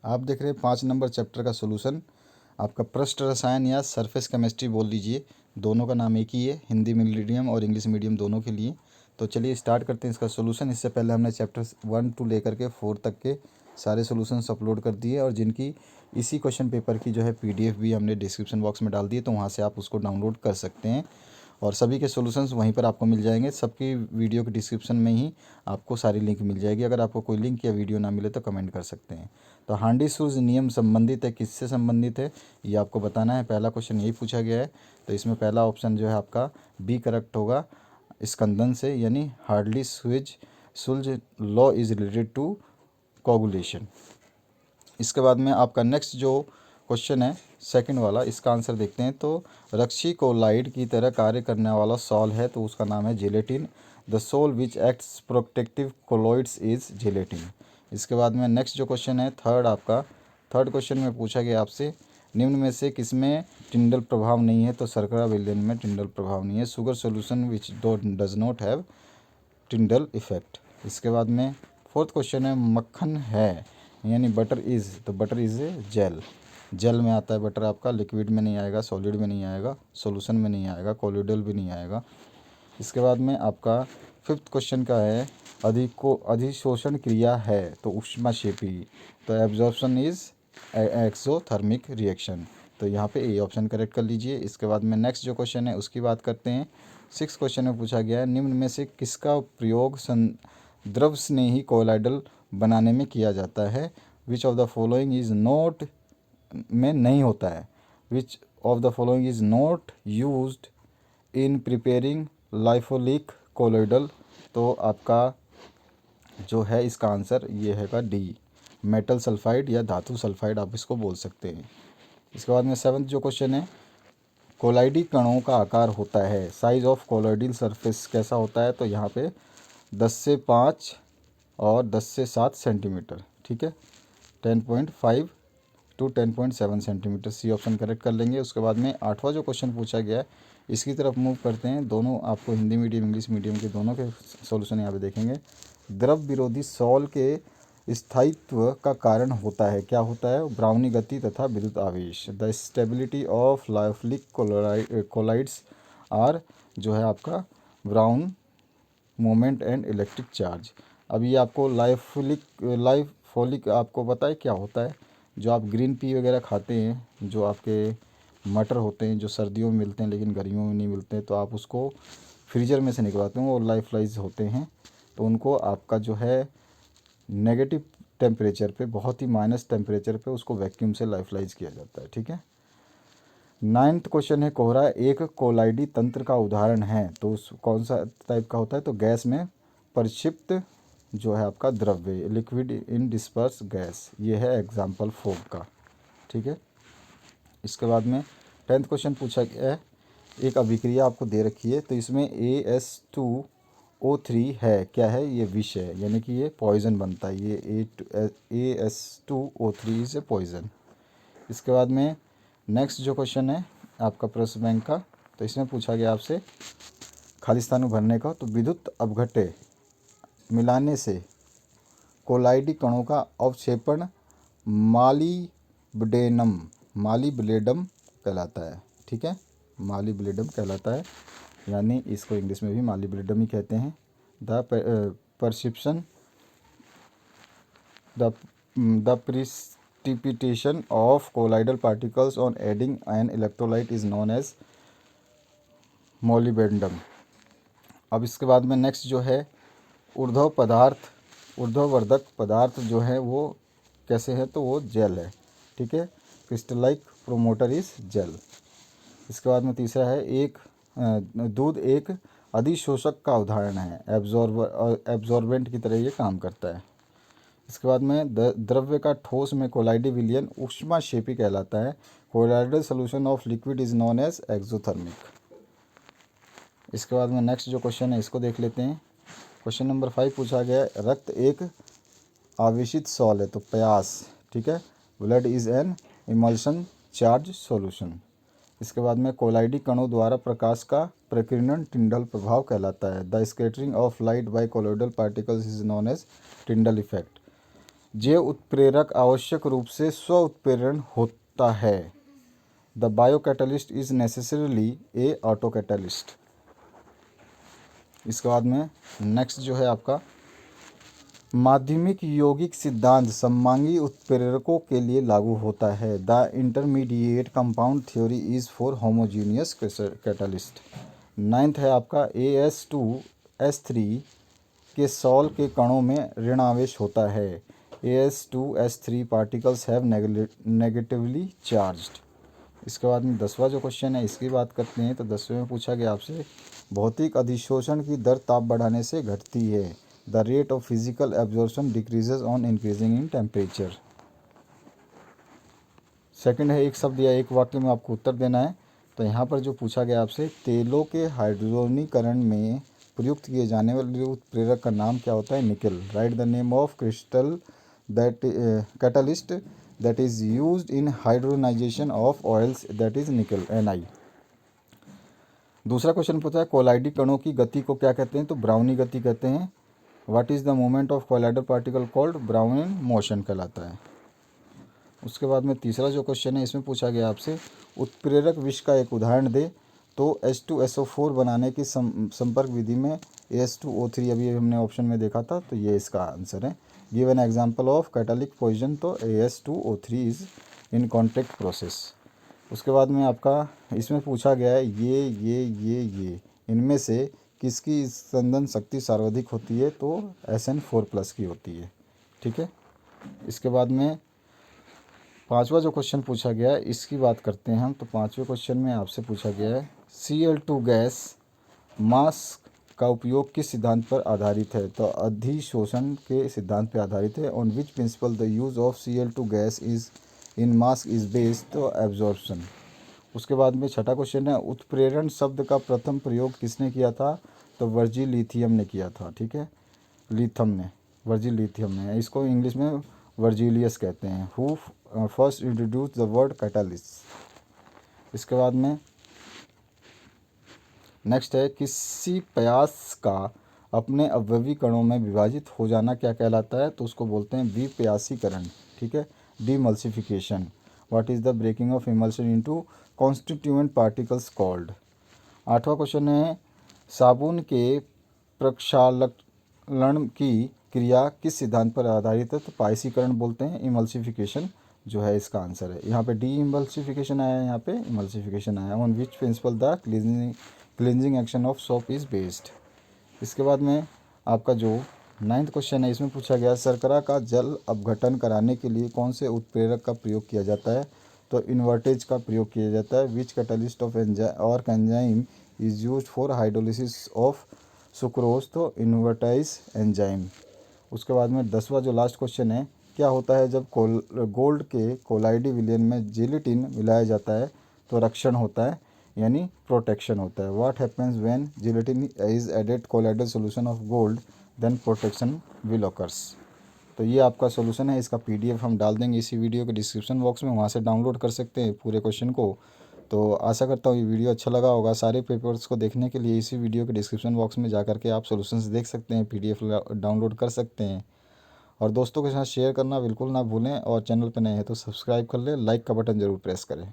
आप देख रहे हैं 5 नंबर चैप्टर का सॉल्यूशन। आपका पृष्ठ रसायन या सरफेस केमिस्ट्री बोल लीजिए, दोनों का नाम एक ही है, हिंदी मीडियम और इंग्लिश मीडियम दोनों के लिए। तो चलिए स्टार्ट करते हैं इसका सॉल्यूशन। इससे पहले हमने चैप्टर 1 टू लेकर के 4 तक के सारे सॉल्यूशंस अपलोड कर दिए और जिनकी इसी क्वेश्चन पेपर की जो है पीडीएफ भी हमने डिस्क्रिप्शन बॉक्स में डाल दी है, तो वहाँ से आप उसको डाउनलोड कर सकते हैं और सभी के सॉल्यूशंस वहीं पर आपको मिल जाएंगे। सबकी वीडियो के डिस्क्रिप्शन में ही आपको सारी लिंक मिल जाएगी। अगर आपको कोई लिंक या वीडियो ना मिले तो कमेंट कर सकते हैं। तो हांडी-सूज नियम संबंधित है, किससे संबंधित है ये आपको बताना है। पहला क्वेश्चन यही पूछा गया है, तो इसमें पहला ऑप्शन जो है आपका बी करेक्ट होगा, स्कंदन से, यानी Hardy Schulze law is related to coagulation. इसके बाद में आपका नेक्स्ट जो क्वेश्चन है सेकंड वाला, इसका आंसर देखते हैं। तो रक्षी कोलाइड की तरह कार्य करने वाला सॉल है, तो उसका नाम है gelatin. The sol which acts protective colloids is gelatin. इसके बाद में नेक्स्ट जो क्वेश्चन है थर्ड क्वेश्चन में पूछा गया आपसे, निम्न में से किसमें टिंडल प्रभाव नहीं है, तो शर्करा विलयन में टिंडल प्रभाव नहीं है। Sugar solution which does not have Tyndall effect. इसके बाद में फोर्थ क्वेश्चन है, मक्खन है यानी बटर इज़, तो बटर इज़ ए जेल में आता है बटर आपका, लिक्विड में नहीं आएगा, सॉलिड में नहीं आएगा, सॉल्यूशन में नहीं आएगा, कोलोइडल भी नहीं आएगा। इसके बाद में आपका फिफ्थ क्वेश्चन का है, अधिशोषण क्रिया है तो ऊष्माक्षेपी, तो एब्जॉर्प्शन इज एक्सोथर्मिक रिएक्शन, तो यहाँ पे ए ऑप्शन करेक्ट कर लीजिए। इसके बाद में नेक्स्ट जो क्वेश्चन है उसकी बात करते हैं। सिक्स क्वेश्चन में पूछा गया है, निम्न में से किसका प्रयोग द्रव स्नेही कोलाइडल बनाने में किया जाता है। Which of the following is not में नहीं होता है, which of the following is not used in preparing लाइफोलिक colloidal, तो आपका जो है इसका आंसर ये हैगा डी, मेटल सल्फाइड या धातु सल्फाइड आप इसको बोल सकते हैं। इसके बाद में सेवन्थ जो क्वेश्चन है, कोलाइडी कणों का आकार होता है, साइज ऑफ कोलोइडल सरफेस कैसा होता है, तो यहाँ पे 10 से 5 और 10 से 7 सेंटीमीटर, ठीक है, 10.5 to 10.7 centimetre, C option correct कर लेंगे। उसके बाद में आठवां जो क्वेश्चन पूछा गया है इसकी तरफ मूव करते हैं। दोनों आपको हिंदी मीडियम इंग्लिश मीडियम के दोनों के सॉल्यूशन यहाँ पे देखेंगे। द्रव विरोधी सॉल के स्थायित्व का कारण होता है, क्या होता है, ब्राउनी गति तथा विद्युत आवेश। The stability of lyophilic colloids are जो है आपका Brownian movement and electric charge. अब ये आपको लाइफोलिक आपको पता है क्या होता है, जो आप ग्रीन पी वगैरह खाते हैं, जो आपके मटर होते हैं जो सर्दियों में मिलते हैं लेकिन गर्मियों में नहीं मिलते हैं, तो आप उसको फ्रीजर में से निकलवाते हैं, वो लाइफलाइज होते हैं, तो उनको आपका जो है नेगेटिव टेम्परेचर पे, बहुत ही माइनस टेम्परेचर पे उसको वैक्यूम से लाइफलाइज किया जाता है, ठीक है। नाइन्थ क्वेश्चन है, कोहरा एक कोलाइडी तंत्र का उदाहरण है, तो उस कौन सा टाइप का होता है, तो गैस में प्रक्षिप्त जो है आपका द्रव्य, लिक्विड इन डिस्पर्स गैस, ये है एग्जाम्पल फोग का, ठीक है। इसके बाद में 10th क्वेश्चन पूछा गया है, एक अभिक्रिया आपको दे रखी है, तो इसमें AS2O3 है, क्या है, ये विष है, यानी कि ये पॉइज़न बनता है, ये AS2O3 इज़ ए पॉइज़न। इसके बाद में नेक्स्ट जो क्वेश्चन है आपका प्रश्न बैंक का, तो इसमें पूछा गया आपसे खाली स्थान भरने का, तो विद्युत अपघट्य मिलाने से कोलाइडी कणों का अवक्षेपण मालिब्डेनम कहलाता है, ठीक है, मालिब्डेनम कहलाता है, यानी इसको इंग्लिश में भी मालिब्डेनम ही कहते हैं। The perception the precipitation of colloidal particles on adding an electrolyte is known as molybdenum। अब इसके बाद में नेक्स्ट जो है ऊर्ध्ववर्धक पदार्थ जो है वो कैसे है, तो वो जेल है, ठीक है, क्रिस्टलाइक प्रोमोटर इज जेल। इसके बाद में तीसरा है, दूध एक अधिशोषक का उदाहरण है, एब्जॉर्बेंट की तरह ये काम करता है। इसके बाद में द्रव्य का ठोस में कोलाइडी विलयन ऊष्माक्षेपी कहलाता है। Colloidal solution of liquid is known as exothermic. इसके बाद में नेक्स्ट जो क्वेश्चन है इसको देख लेते हैं। क्वेश्चन नंबर 5 पूछा गया है, रक्त एक आवेशित सॉल है, तो प्यास, ठीक है, blood is an emulsion charge solution. इसके बाद में कोलाइडी कणों द्वारा प्रकाश का प्रकीर्णन टिंडल प्रभाव कहलाता है। The scattering of light by colloidal particles is known as Tyndall effect. जैव उत्प्रेरक आवश्यक रूप से स्व उत्प्रेरण होता है। The biocatalyst is necessarily a autocatalyst. इसके बाद में नेक्स्ट जो है आपका माध्यमिक यौगिक सिद्धांत सममांगी उत्प्रेरकों के लिए लागू होता है। The intermediate compound theory is for homogeneous catalyst. Ninth है आपका AS2S3 के सॉल के कणों में ऋणावेश होता है। AS2S3 particles have negatively charged. इसके बाद में 10वां जो क्वेश्चन है इसकी बात करते हैं। तो 10वें में पूछा गया आपसे भौतिक अधिशोषण की दर ताप बढ़ाने से घटती है। The rate of physical absorption decreases on increasing in temperature. Second है एक शब्द या एक वाक्य में आपको उत्तर देना है। तो यहाँ पर जो पूछा गया आपसे तेलों के हाइड्रोजनीकरण में प्रयुक्त किए जाने वाले उत्प्रेरक का नाम क्या होता है? Nickel. Right the name of crystal that catalyst that is used in hydrogenation of oils that is nickel Ni। दूसरा क्वेश्चन पूछा है कोलाइडी कणों की गति को क्या कहते हैं? तो ब्राउनी गति कहते हैं। What is the movement of colloidal particle called? Brownian motion कहलाता है। उसके बाद में तीसरा जो क्वेश्चन है इसमें पूछा गया आपसे उत्प्रेरक विष का एक उदाहरण दे। तो H2SO4 बनाने की संपर्क विधि में H2O3 अभी हमने ऑप्शन में देखा था, तो ये इसका आंसर है। Give an example of catalytic poison. तो H2O3 is in contact process. उसके बाद में आपका इसमें पूछा गया है ये इनमें से किसकी स्पंदन शक्ति सर्वाधिक होती है? तो SN4+ की होती है। ठीक है। इसके बाद में पांचवा जो क्वेश्चन पूछा गया है इसकी बात करते हैं हम। तो पांचवें क्वेश्चन में आपसे पूछा गया है Cl2 गैस मास का उपयोग किस सिद्धांत पर आधारित है? तो अधिशोषण के सिद्धांत पर आधारित है। On which principle the use of Cl2 gas is in mass is based? तो एब्जॉर्प्शन। उसके बाद में छठा क्वेश्चन है उत्प्रेरण शब्द का प्रथम प्रयोग किसने किया था? तो वर्जिल लिथियम ने किया था। ठीक है, वर्जिल लिथियम ने। इसको इंग्लिश में वर्जिलियस कहते हैं। Who first introduce the word catalyst. इसके बाद में नेक्स्ट है किसी प्रयास का अपने अवयवी कणों में विभाजित हो जाना क्या कहलाता है? तो उसको बोलते हैं विप्रयासीकरण। ठीक है, demulsification. What is the breaking of emulsion into constituent particles called? आठवां क्वेश्चन है साबुन के प्रक्षालन की क्रिया किस सिद्धांत पर आधारित है? तो पायसीकरण बोलते हैं। इमल्सिफिकेशन जो है इसका आंसर है। यहाँ पे डी इमल्सिफिकेशन आया है, यहाँ पे इमल्सिफिकेशन आया। On which principle the cleansing action of soap is based. इसके बाद में आपका जो 9th क्वेश्चन है इसमें पूछा गया शर्करा का जल अपघटन कराने के लिए कौन से उत्प्रेरक का प्रयोग किया जाता है? तो इन्वर्टेज का प्रयोग किया जाता है। Which catalyst of enzyme is used for hydrolysis of sucrose? तो इन्वर्टाइज एंजाइम। उसके बाद में 10वां जो लास्ट क्वेश्चन है क्या होता है जब गोल्ड के कोलाइडी विलयन में जिलेटिन मिलाया जाता है? तो रक्षण होता है, यानी प्रोटेक्शन होता है। What happens when gelatin is added colloidal solution of gold? Then protection will occurs. तो ये आपका सॉल्यूशन है। इसका PDF हम डाल देंगे इसी वीडियो के डिस्क्रिप्शन बॉक्स में, वहाँ से डाउनलोड कर सकते हैं पूरे क्वेश्चन को। तो आशा करता हूँ ये वीडियो अच्छा लगा होगा। सारे पेपर्स को देखने के लिए इसी वीडियो के डिस्क्रिप्शन बॉक्स में जा करके आप सॉल्यूशंस देख सकते हैं, PDF डाउनलोड कर सकते हैं। और दोस्तों के साथ शेयर करना बिल्कुल ना भूलें। और चैनल पर नए हैं तो सब्सक्राइब कर लें, लाइक का बटन ज़रूर प्रेस करें।